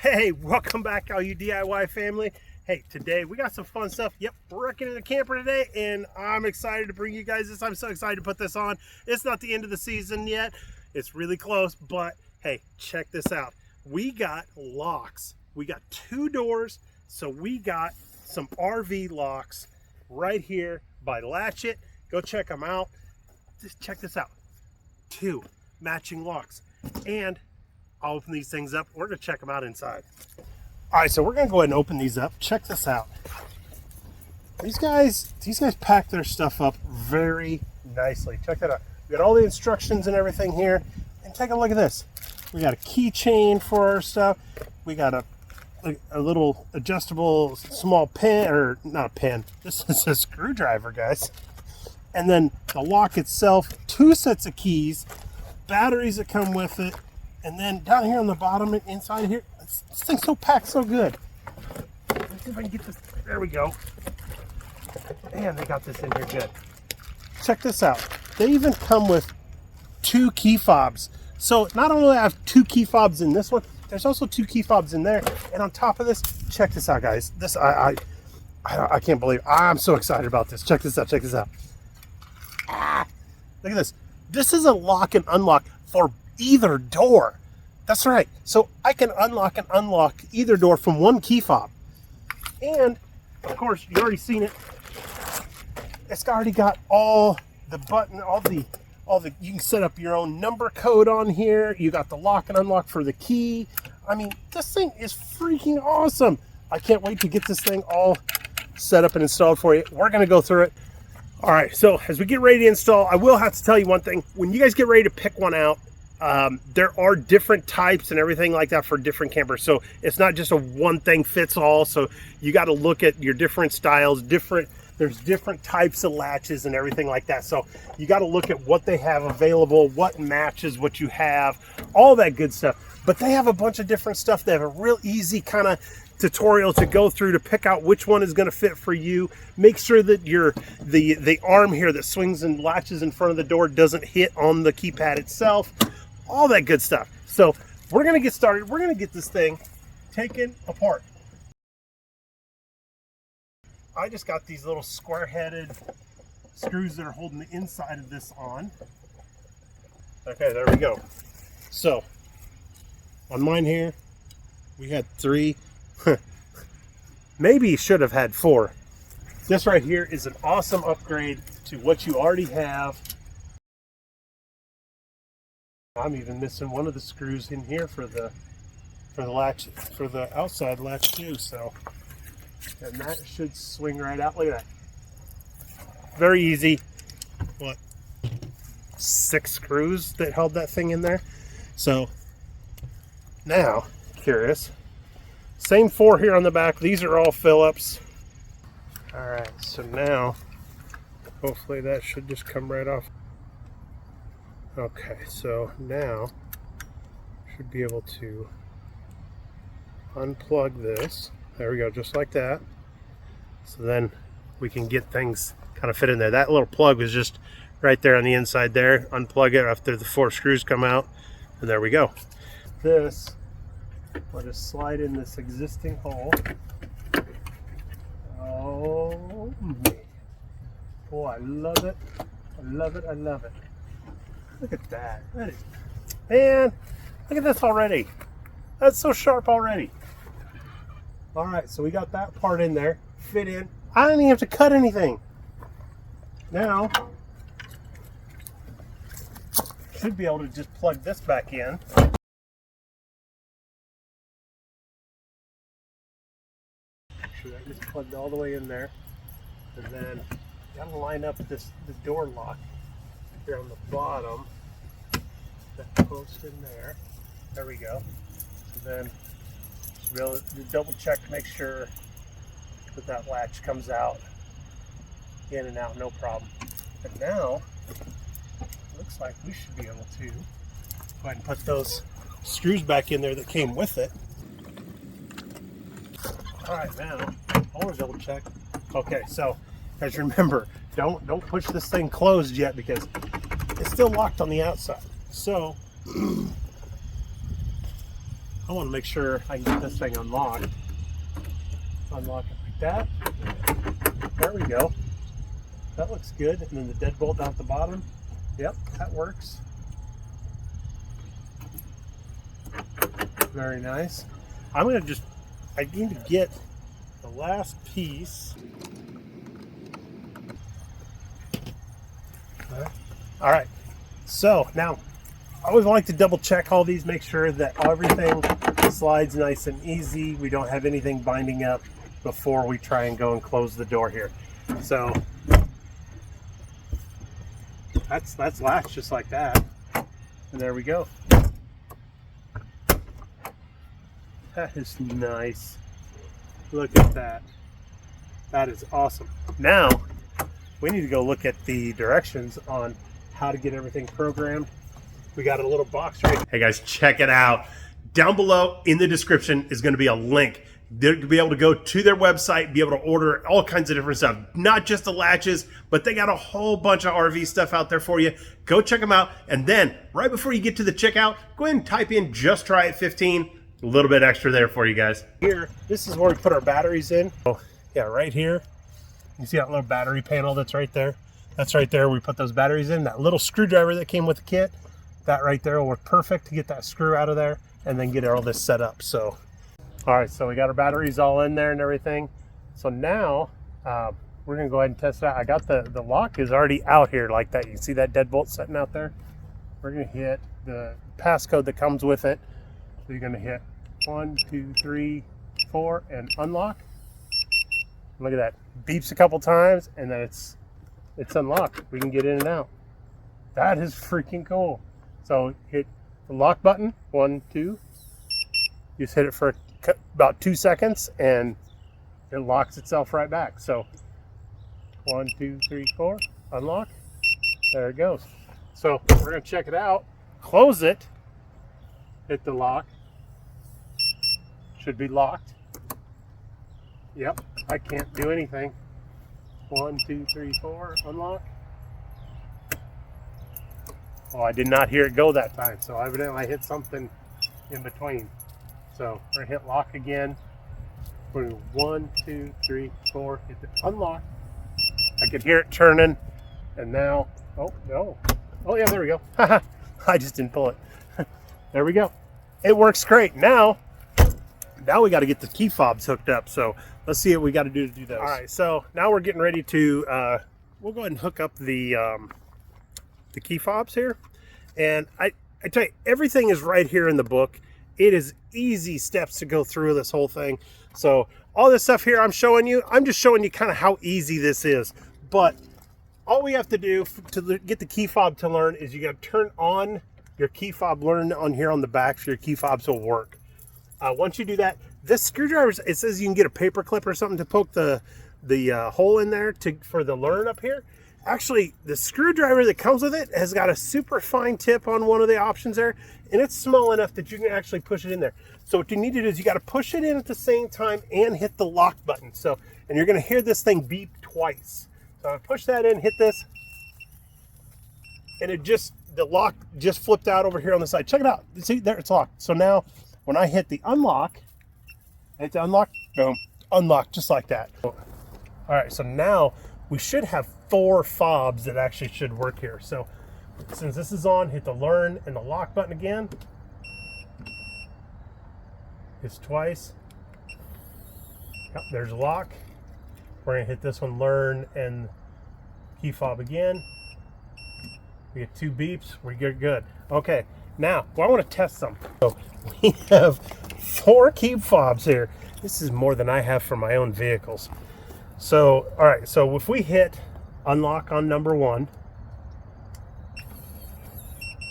Hey, welcome back, all you DIY family. Hey, today we got some fun stuff. Yep, we're wrecking in a camper today, and I'm excited to bring you guys this. I'm so excited to put this on. It's not the end of the season yet. It's really close, but hey, check this out. We got locks. We got 2 doors, so we got some RV locks right here by Latch. Go check them out. Just check this out. 2 matching locks, and I'll open these things up. We're gonna check them out inside. All right, so we're gonna go ahead and open these up. Check this out. These guys pack their stuff up very nicely. Check that out. We got all the instructions and everything here. And take a look at this. We got a keychain for our stuff. We got a little adjustable small pin, or not a pin. This is a screwdriver, guys. And then the lock itself, 2 sets of keys, batteries that come with it. And then down here on the bottom and inside here, this thing's so packed so good. Let's see if I can get this. There we go. And they got this in here good. Check this out. They even come with 2 key fobs. So not only do I have 2 key fobs in this one, there's also 2 key fobs in there. And on top of this, check this out, guys. This I can't believe. I'm so excited about this. Check this out. Check this out. Look at this. This is a lock and unlock for either door. That's right. So I can unlock and unlock either door from 1 key fob. And of course, you already seen it. It's already got all the button, all the you can set up your own number code on here. You got the lock and unlock for the key. I mean, this thing is freaking awesome. I can't wait to get this thing all set up and installed for you. We're going to go through it. All right, so as we get ready to install, I will have to tell you one thing. When you guys get ready to pick one out, there are different types and everything like that for different campers. So it's not just a one thing fits all. So you got to look at your different styles, there's different types of latches and everything like that. So you got to look at what they have available, what matches what you have, all that good stuff. But they have a bunch of different stuff. They have a real easy kind of tutorial to go through to pick out which one is going to fit for you. Make sure that the arm here that swings and latches in front of the door doesn't hit on the keypad itself. All that good stuff. So we're going to get started. We're going to get this thing taken apart. I just got these little square-headed screws that are holding the inside of this on. Okay, there we go. So on mine here, we had 3. Maybe you should have had 4. This right here is an awesome upgrade to what you already have. I'm even missing one of the screws in here for the latch, for the outside latch too. So, and that should swing right out. Look at that. Very easy. What? 6 screws that held that thing in there. So now, curious. Same 4 here on the back. These are all Phillips. All right. So now, hopefully that should just come right off. Okay, so now should be able to unplug this. There we go, just like that. So then we can get things kind of fit in there. That little plug was just right there on the inside there. Unplug it after the 4 screws come out, and there we go. This, let us slide in this existing hole. Oh man, boy, I love it. I love it. I love it. Look at that. That is, man, look at this already. That's so sharp already. All right, so we got that part in there, fit in. I didn't even have to cut anything. Now, should be able to just plug this back in. Make sure that gets plugged all the way in there. And then gotta line up the door lock here on the bottom, that post in there. There we go. So then should be able to double check to make sure that that latch comes out, in and out, no problem. And now looks like we should be able to go ahead and put those screws back in there that came with it. All right, now always double check. Okay, so guys, remember, don't push this thing closed yet because it's still locked on the outside. So I want to make sure I can get this thing unlocked. Unlock it like that. There we go. That looks good. And then the deadbolt down at the bottom. Yep, that works. Very nice. I need to get the last piece. All right. So now, I always like to double check all these, make sure that everything slides nice and easy. We don't have anything binding up before we try and go and close the door here. So that's latched just like that. And there we go. That is nice. Look at that. That is awesome. Now, we need to go look at the directions on how to get everything programmed. We got a little box right. Hey guys, check it out. Down below in the description is going to be a link. They'll be able to go to their website, be able to order all kinds of different stuff. Not just the latches, but they got a whole bunch of RV stuff out there for you. Go check them out. And then right before you get to the checkout, go ahead and type in Just Try It 15. A little bit extra there for you guys. Here, this is where we put our batteries in. Oh, yeah, right here. You see that little battery panel that's right there? That's right there. We put those batteries in. That little screwdriver that came with the kit, that right there will work perfect to get that screw out of there and then get all this set up. So, all right, so we got our batteries all in there and everything. So now we're gonna go ahead and test it out. I got the lock is already out here like that. You see that deadbolt sitting out there? We're gonna hit the passcode that comes with it. So you're gonna hit 1, 2, 3, 4 and unlock. Look at that. Beeps a couple times and then it's unlocked. We can get in and out. That is freaking cool. So hit the lock button, 1, 2. You just hit it for about 2 seconds and it locks itself right back. So 1, 2, 3, 4, unlock. There it goes. So we're gonna check it out. Close it. Hit the lock. Should be locked. Yep, I can't do anything. 1, 2, 3, 4, unlock. Oh, I did not hear it go that time, so evidently I hit something in between. So we're gonna hit lock again. We're gonna 1, 2, 3, 4, hit the unlock. I could hear it turning, and now, oh no. Oh yeah, there we go. I just didn't pull it. There we go. It works great. Now we got to get the key fobs hooked up. So let's see what we got to do those. All right, so now we're getting ready to, we'll go ahead and hook up the key fobs here. And I tell you, everything is right here in the book. It is easy steps to go through this whole thing. So all this stuff here I'm showing you, I'm just showing you kind of how easy this is. But all we have to do to get the key fob to learn is you got to turn on your key fob learn on here on the back so your key fobs will work. Once you do that, this screwdriver, it says you can get a paper clip or something to poke the hole in there for the learn up here. Actually, the screwdriver that comes with it has got a super fine tip on one of the options there, and it's small enough that you can actually push it in there. So what you need to do is you got to push it in at the same time and hit the lock button. So, and you're going to hear this thing beep twice. So I push that in, hit this, and the lock just flipped out over here on the side. Check it out. See, there, it's locked. So now when I hit the unlock, hit the unlock, boom, unlock just like that. All right, so now we should have 4 fobs that actually should work here. So since this is on, hit the learn and the lock button again. It's twice. Yep, there's lock. We're gonna hit this one, learn and key fob again. We get 2 beeps, we get good. Okay, now, I want to test something. So we have 4 key fobs here. This is more than I have for my own vehicles. So, all right, so if we hit unlock on number 1,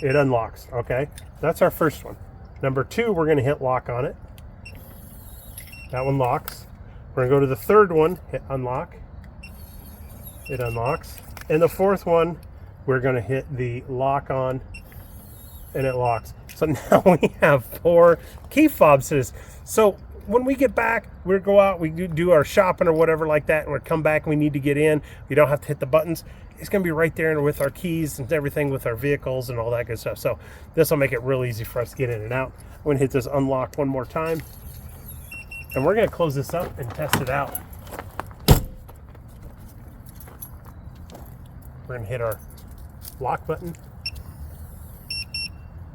it unlocks, okay? That's our first one. Number 2, we're gonna hit lock on it. That one locks. We're gonna go to the third one, hit unlock. It unlocks. And the fourth one, we're gonna hit the lock on and it locks. So now we have 4 key fobs to this. So when we get back, we'll go out, we do our shopping or whatever like that, and we'll come back and we need to get in. We don't have to hit the buttons. It's going to be right there with our keys and everything with our vehicles and all that good stuff. So this will make it real easy for us to get in and out. I'm going to hit this unlock one more time. And we're going to close this up and test it out. We're going to hit our lock button.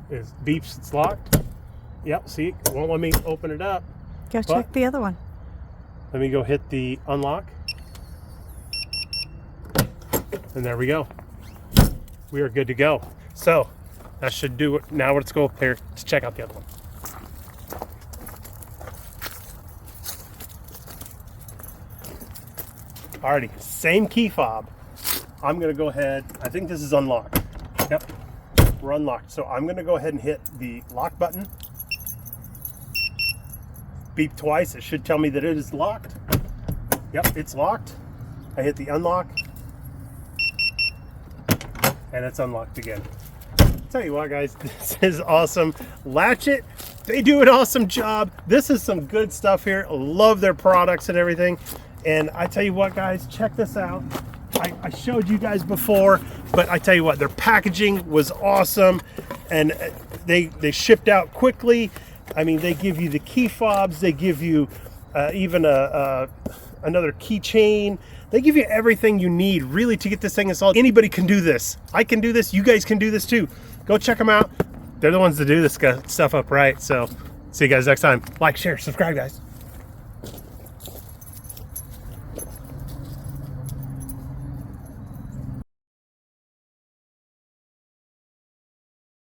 It beeps, it's locked. Yep, see, it won't let me open it up. Go check the other one. Let me go hit the unlock. And there we go. We are good to go. So that should do it. Now let's go here to check out the other one. Alrighty, same key fob. I'm gonna go ahead, I think this is unlocked. Yep, we're unlocked. So I'm gonna go ahead and hit the lock button. Beep twice, it should tell me that it is locked. Yep, it's locked. I hit the unlock. And it's unlocked again. Tell you what, guys, this is awesome. Latch It, they do an awesome job. This is some good stuff here. Love their products and everything. And I tell you what, guys, check this out. I showed you guys before, but I tell you what, their packaging was awesome, and they shipped out quickly. I mean, they give you the key fobs, they give you even another keychain. They give you everything you need really to get this thing installed. Anybody can do this. I can do this. You guys can do this too. Go check them out. They're the ones that do this stuff up right. So see you guys next time. Like, share, subscribe, guys.